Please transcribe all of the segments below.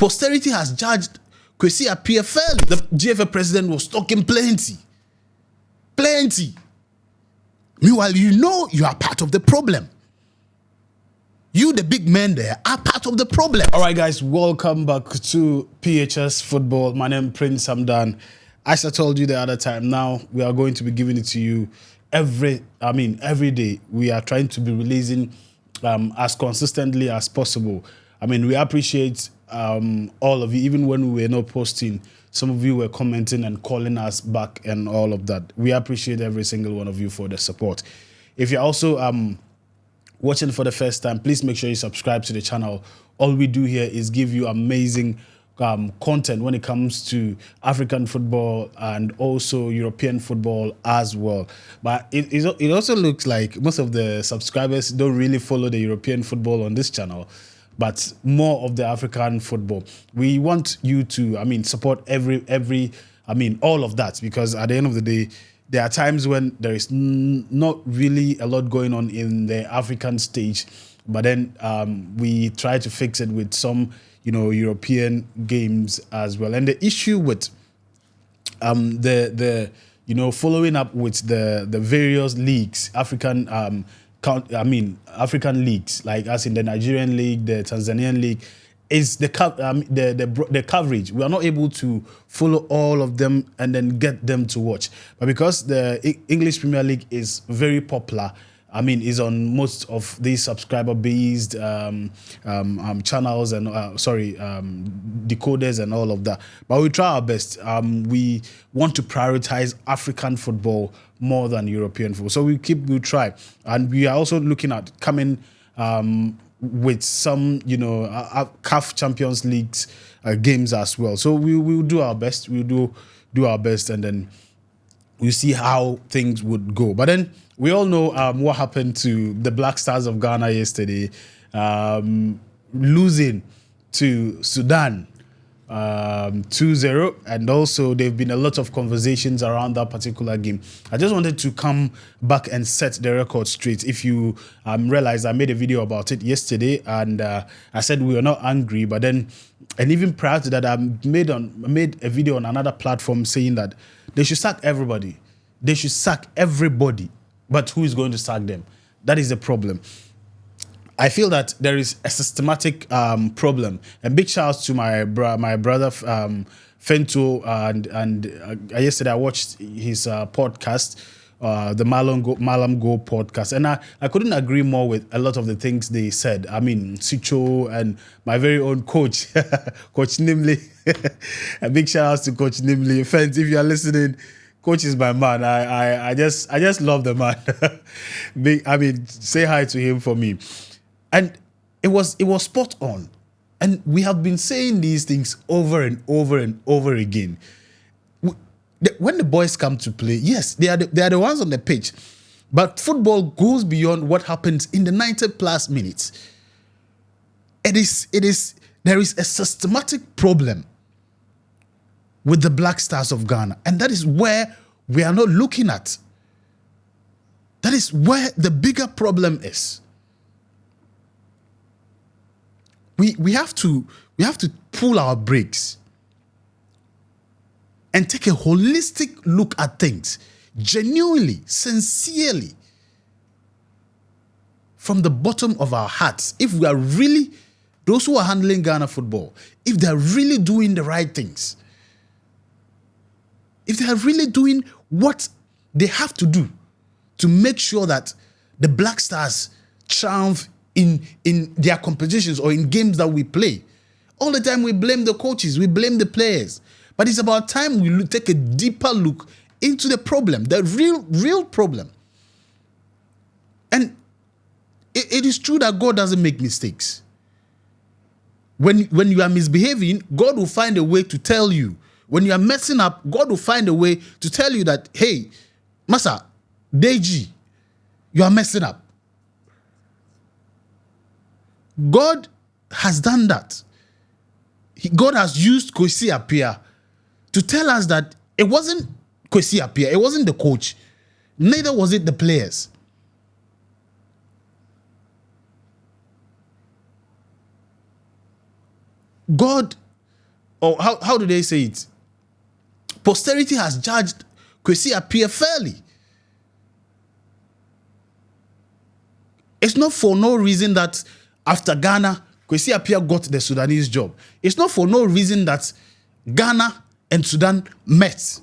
Posterity has judged Kwesi Appiah fairly. The GFA president was talking plenty. Meanwhile, you are part of the problem. You, the big men there, are part of the problem. All right, guys, welcome back to PHS Football. My name is Prince Hamdan. As I told you the other time, now we are going to be giving it to you every day. We are trying to be releasing as consistently as possible. We appreciate all of you, even when we were not posting. Some of you were commenting and calling us back and all of that. We appreciate every single one of you for the support. If you're also watching for the first time, please make sure you subscribe to the channel. All we do here is give you amazing content when it comes to African football and also European football as well. But it also looks like most of the subscribers don't really follow the European football on this channel, but more of the African football. We want you to, support all of that, because at the end of the day, there are times when there is not really a lot going on in the African stage, but then we try to fix it with some, European games as well. And the issue with following up with the various leagues, African leagues, like as in the Nigerian league, the Tanzanian league, is the coverage. We are not able to follow all of them and then get them to watch. But because the English Premier League is very popular, is on most of these subscriber-based channels and decoders and all of that. But we try our best. We want to prioritize African football more than European football. So we try, and we are also looking at coming with some, CAF Champions Leagues games as well. So we will do our best. We'll do our best, and then we'll see how things would go. But then we all know what happened to the Black Stars of Ghana yesterday, losing to Sudan 2-0, and also there've been a lot of conversations around that particular game. I just wanted to come back and set the record straight. If you realize, I made a video about it yesterday, and I said we were not angry, but then, and even prior to that, I made a video on another platform saying that they should sack everybody. They should sack everybody, but who is going to sack them? That is the problem. I feel that there is a systematic problem. A big shout out to my brother Fento, and yesterday I watched his podcast, the Malam Go podcast, and I couldn't agree more with a lot of the things they said. Sicho and my very own coach, Coach Nimley. A big shout out to Coach Nimley. Friends, if you are listening, Coach is my man. I just love the man. Say hi to him for me. And it was spot on. And we have been saying these things over and over and over again. When the boys come to play, yes, they are the ones on the pitch. But football goes beyond what happens in the 90+ minutes. There is a systematic problem with the Black Stars of Ghana. And that is where we are not looking at. That is where the bigger problem is. We have to pull our brakes and take a holistic look at things, genuinely, sincerely, from the bottom of our hearts. If we are really, those who are handling Ghana football, if they are really doing the right things, if they are really doing what they have to do to make sure that the Black Stars triumph in their competitions or in games that we play. All the time we blame the coaches, we blame the players. But it's about time we take a deeper look into the problem, the real problem. And it is true that God doesn't make mistakes. When you are misbehaving, God will find a way to tell you. When you are messing up, God will find a way to tell you that, hey, Masa, Deji, you are messing up. God has done that. God has used Kwesi Appiah to tell us that it wasn't Kwesi Appiah, it wasn't the coach, neither was it the players. God or how do they say it? Posterity has judged Kwesi Appiah fairly. It's not for no reason that after Ghana, Kwesi Appiah got the Sudanese job. It's not for no reason that Ghana and Sudan met.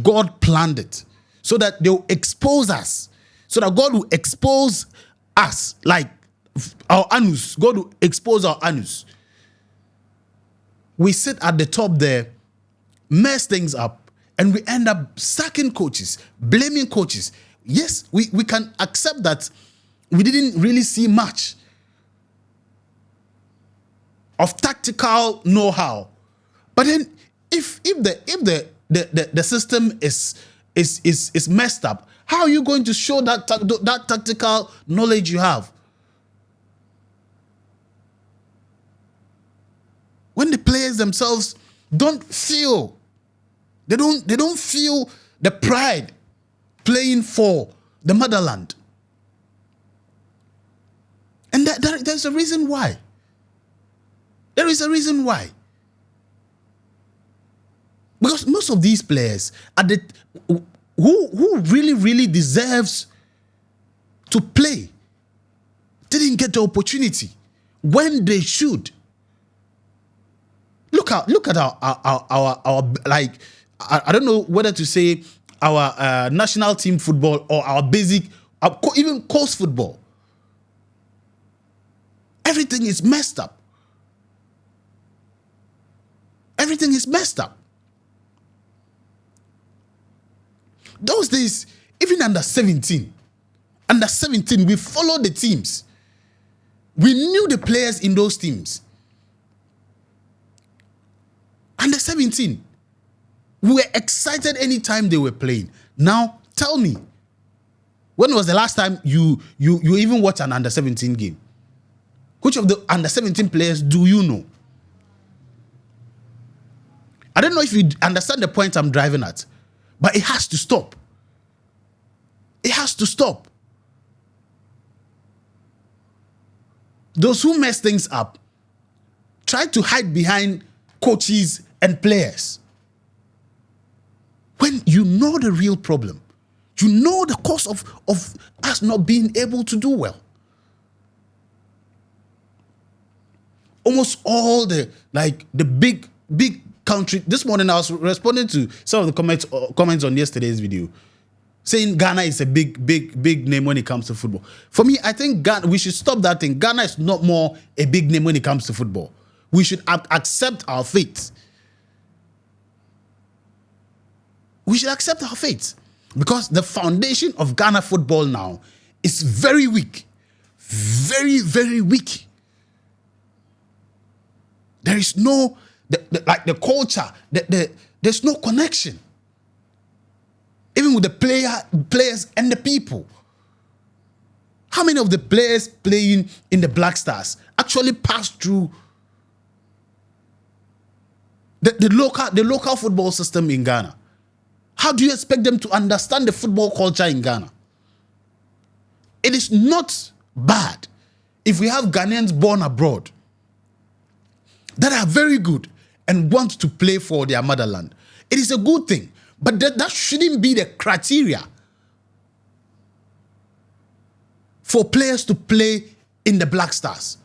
God planned it so that they'll expose us. So that God will expose us, like our anus. God will expose our anus. We sit at the top there, mess things up, and we end up sacking coaches, blaming coaches. Yes, we can accept that we didn't really see much of tactical know-how. But then if the system is messed up, how are you going to show that tactical knowledge you have? When the players themselves don't feel, they don't feel the pride playing for the motherland. And there's a reason why. There is a reason why. Because most of these players are who really deserves to play didn't get the opportunity when they should. Look at our like, I don't know whether to say our national team football or our basic, even coast football. Everything is messed up. Everything is messed up. Those days, even under 17, we followed the teams. We knew the players in those teams. Under 17, we were excited anytime they were playing. Now, tell me, when was the last time you even watched an under 17 game? Which of the under 17 players do you know? I don't know if you understand the point I'm driving at, but it has to stop. It has to stop. Those who mess things up try to hide behind coaches and players. When you know the real problem, you know the cause of us not being able to do well. Almost all the big country. This morning I was responding to some of the comments on yesterday's video, saying Ghana is a big name when it comes to football. For me, I think Ghana, we should stop that thing. Ghana is not more a big name when it comes to football. We should accept our fate. We should accept our fate, because the foundation of Ghana football now is very weak. Very, very weak. There is no, the culture, there's no connection. Even with the players and the people. How many of the players playing in the Black Stars actually passed through the local football system in Ghana? How do you expect them to understand the football culture in Ghana? It is not bad if we have Ghanaians born abroad that are very good and want to play for their motherland. It is a good thing, but that shouldn't be the criteria for players to play in the Black Stars.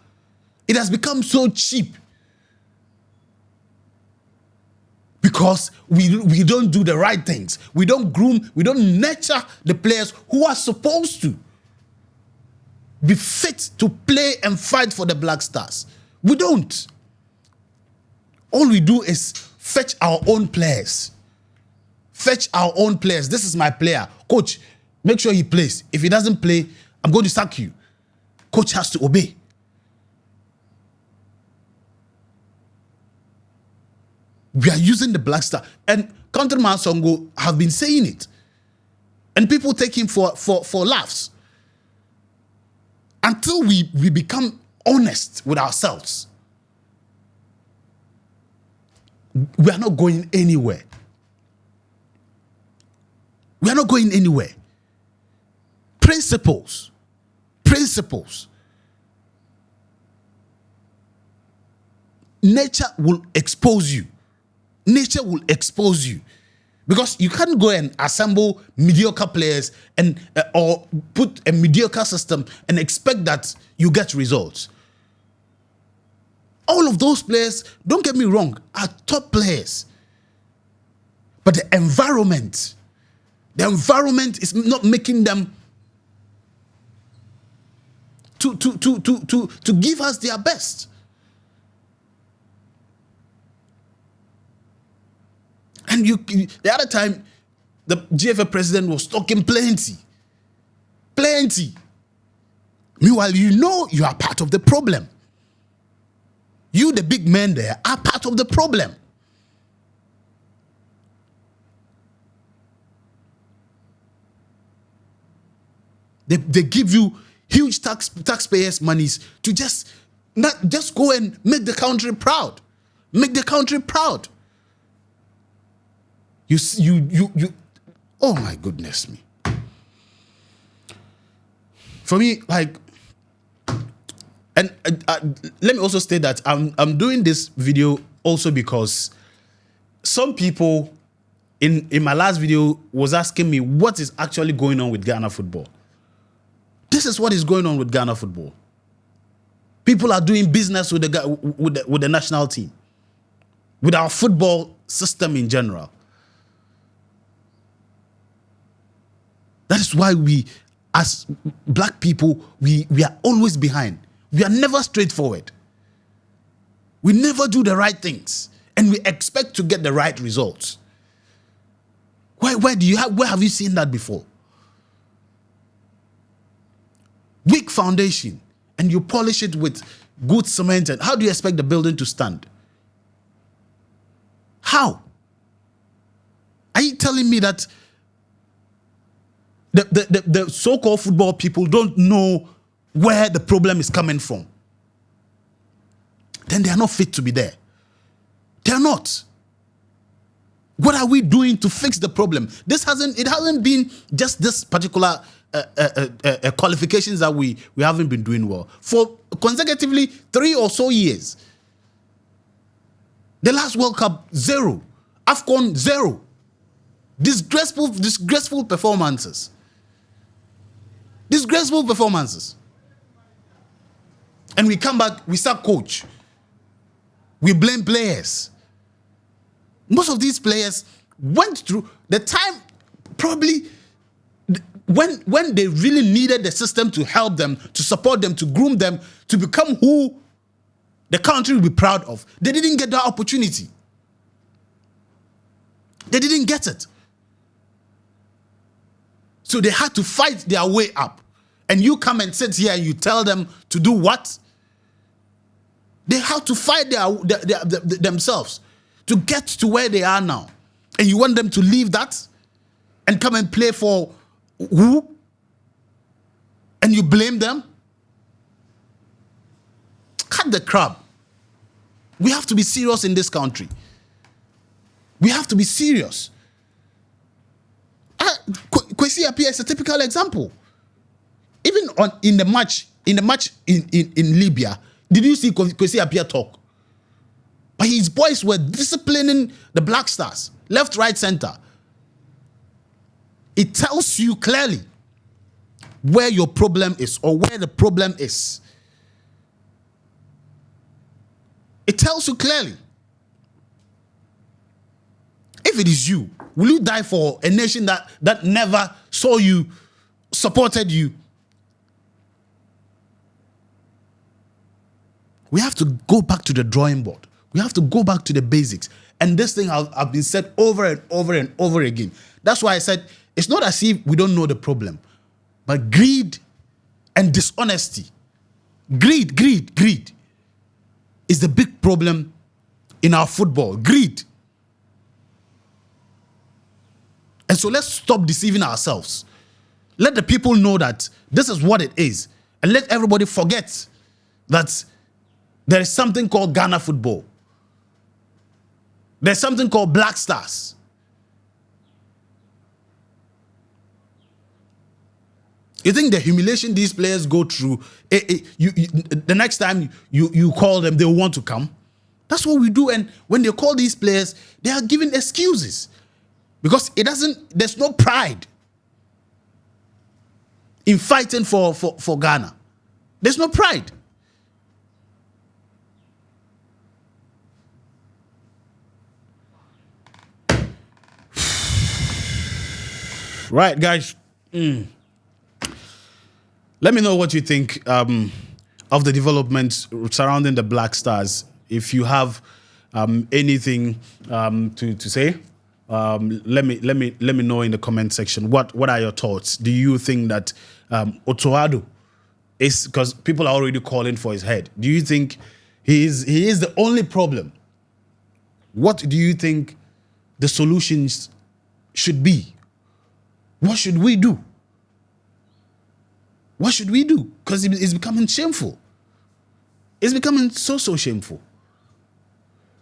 It has become so cheap because we don't do the right things. We don't groom, we don't nurture the players who are supposed to be fit to play and fight for the Black Stars. We don't. All we do is fetch our own players. Fetch our own players. This is my player. Coach, make sure he plays. If he doesn't play, I'm going to sack you. Coach has to obey. We are using the Black Star. And Countryman Songo have been saying it. And people take him for laughs. Until we become honest with ourselves, we are not going anywhere. We are not going anywhere. Principles. nature will expose you. Nature will expose you. Because you can't go and assemble mediocre players and or put a mediocre system and expect that you get results. All of those players, don't get me wrong, are top players. But the environment is not making them to give us their best. And the other time, the GFA president was talking plenty. Meanwhile, you are part of the problem. You, the big men there, are part of the problem. They give you huge taxpayers' monies to just go and make the country proud. Make the country proud. You oh my goodness me. For me, like, and let me also state that I'm doing this video also because some people in my last video was asking me what is actually going on with Ghana football. This is what is going on with Ghana football. People are doing business with the national team, with our football system in general. That is why we, as black people, we are always behind. We are never straightforward. We never do the right things, and we expect to get the right results. Where have you seen that before? Weak foundation, and you polish it with good cement, and how do you expect the building to stand? How? Are you telling me that the so-called football people don't know where the problem is coming from? Then they are not fit to be there. They are not. What are we doing to fix the problem? It hasn't been just this particular qualifications that we haven't been doing well for consecutively 3 or so years. The last World Cup 0, AFCON 0, disgraceful performances. Disgraceful performances. And we come back, we sack coach. We blame players. Most of these players went through the time, probably when they really needed the system to help them, to support them, to groom them, to become who the country will be proud of. They didn't get that opportunity. They didn't get it. So they had to fight their way up. And you come and sit here and you tell them to do what? They have to fight themselves to get to where they are now. And you want them to leave that and come and play for who? And you blame them? Cut the crap. We have to be serious in this country. We have to be serious. Kwesi Appiah is a typical example. Even in the match in Libya, did you see Kwesi Appiah talk? But his boys were disciplining the Black Stars, left, right, center. It tells you clearly where your problem is or where the problem is. It tells you clearly. If it is you, will you die for a nation that never saw you, supported you? We have to go back to the drawing board. We have to go back to the basics. And this thing have been said over and over and over again. That's why I said it's not as if we don't know the problem, but greed and dishonesty. Greed is the big problem in our football. Greed. And so let's stop deceiving ourselves. Let the people know that this is what it is. And let everybody forget that there is something called Ghana football. There's something called Black Stars. You think the humiliation these players go through, the next time you call them, they will want to come? That's what we do. And when they call these players, they are giving excuses because there's no pride in fighting for Ghana. There's no pride. Right, guys. Let me know what you think of the developments surrounding the Black Stars. If you have anything to say, let me know in the comment section. What are your thoughts? Do you think that Otoado is, because people are already calling for his head? Do you think he is the only problem? What do you think the solutions should be? What should we do? What should we do? Because it's becoming shameful. It's becoming so shameful.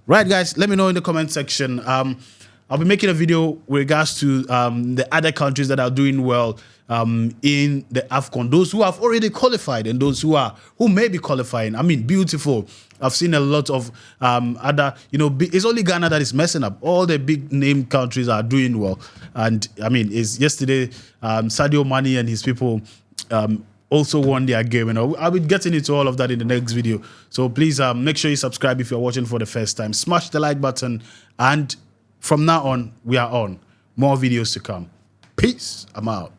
Right, guys, let me know in the comment section. I'll be making a video with regards to the other countries that are doing well in the AFCON. Those who have already qualified and those who may be qualifying. I mean, beautiful. I've seen a lot of other, it's only Ghana that is messing up. All the big name countries are doing well. And I mean, yesterday, Sadio Mane and his people also won their game. I'll be getting into all of that in the next video. So please make sure you subscribe if you're watching for the first time. Smash the like button. And from now on, we are on. More videos to come. Peace. I'm out.